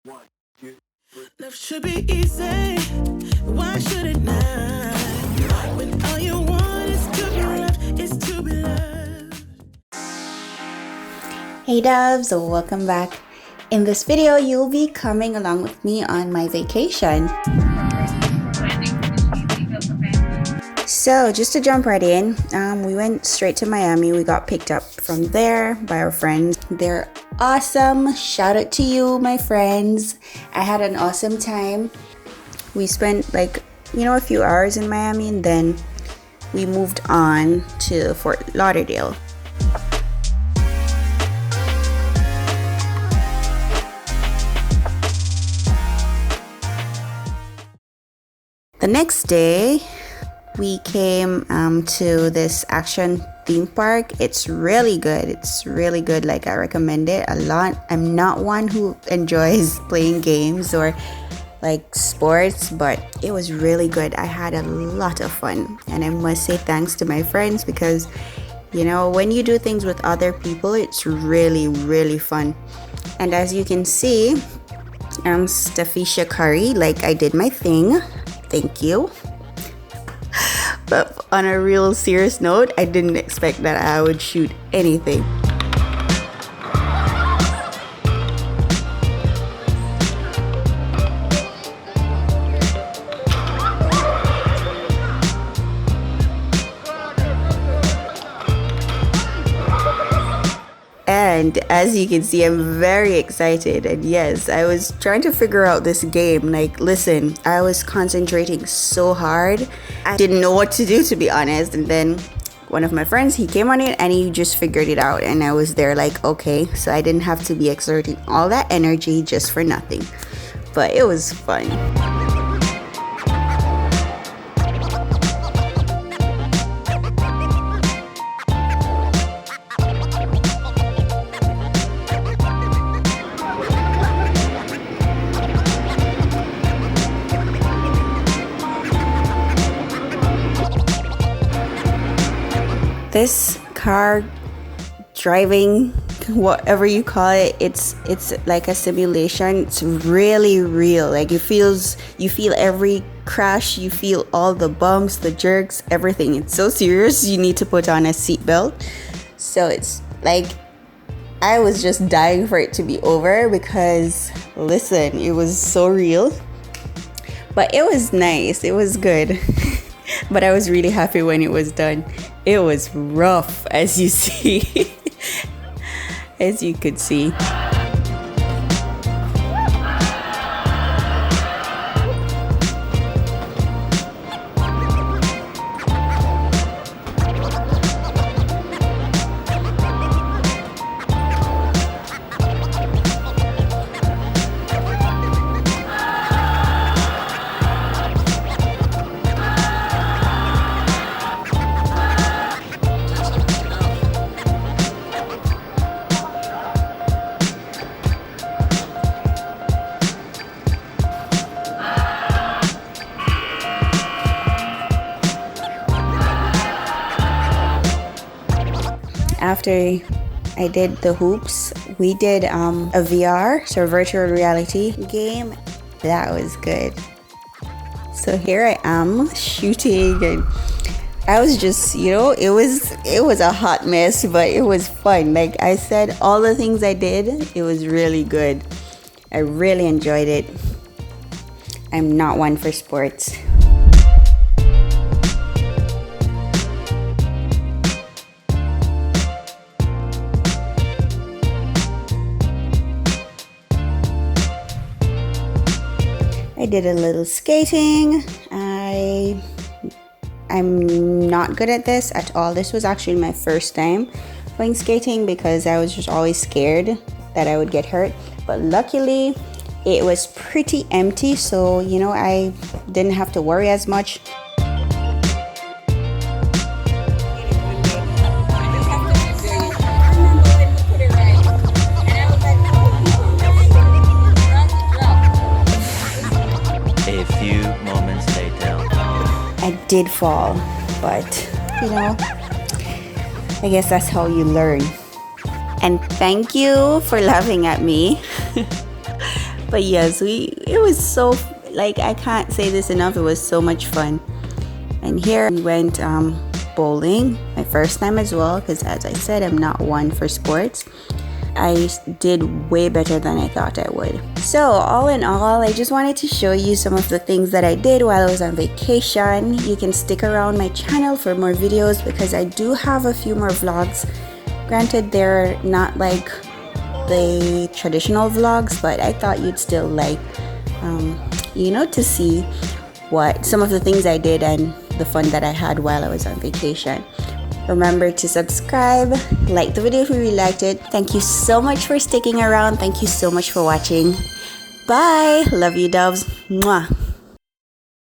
Love should be easy. Why should it not? When all you want is to be loved, is to be loved. Hey doves, welcome back. In this video, you'll be coming along with me on my vacation. So just to jump right in, we went straight to Miami. We got picked up from there by our friends. They're awesome. Shout out to you, my friends. I had an awesome time. We spent a few hours in Miami, and then we moved on to Fort Lauderdale. The next day, we came to this action theme park. It's really good. I recommend it a lot. I'm not one who enjoys playing games or sports, but it was really good. I had a lot of fun, and I must say thanks to my friends because when you do things with other people, it's really fun. And as you can see, Stafisha Curry, I did my thing. Thank you. But on a real serious note, I didn't expect that I would shoot anything. And as you can see, I'm very excited. And yes, I was trying to figure out this game. Listen, I was concentrating so hard. I didn't know what to do, to be honest. And then one of my friends, he came on it and he just figured it out. And I was there okay. So I didn't have to be exerting all that energy just for nothing. But it was fun. This car driving, whatever you call it, it's like a simulation. It's really real. You feel every crash, you feel all the bumps, the jerks, everything. It's so serious. You need to put on a seatbelt. So it's I was just dying for it to be over because listen, it was so real. But it was nice. It was good. But I was really happy when it was done. It was rough, as you see, as you could see. After I did the hoops, we did a VR, so virtual reality game. That was good. So here I am shooting, and I was just, it was a hot mess, but it was fun. Like I said, all the things I did, it was really good. I really enjoyed it. I'm not one for sports. I did a little skating. I'm not good at this at all. This was actually my first time going skating because I was just always scared that I would get hurt. But luckily, it was pretty empty, so I didn't have to worry as much. I did fall, but I guess that's how you learn. And thank you for laughing at me. But yes, it was so, like, I can't say this enough, it was so much fun. And here we went bowling, my first time as well, because as I said, I'm not one for sports. I did way better than I thought I would. So all in all, I just wanted to show you some of the things that I did while I was on vacation. You can stick around my channel for more videos because I do have a few more vlogs. Granted, they're not like the traditional vlogs, but I thought you'd still like, you know, to see what some of the things I did and the fun that I had while I was on vacation. Remember to subscribe, like the video if you really liked it. Thank you so much for sticking around. Thank you so much for watching. Bye. Love you, doves. Mwah.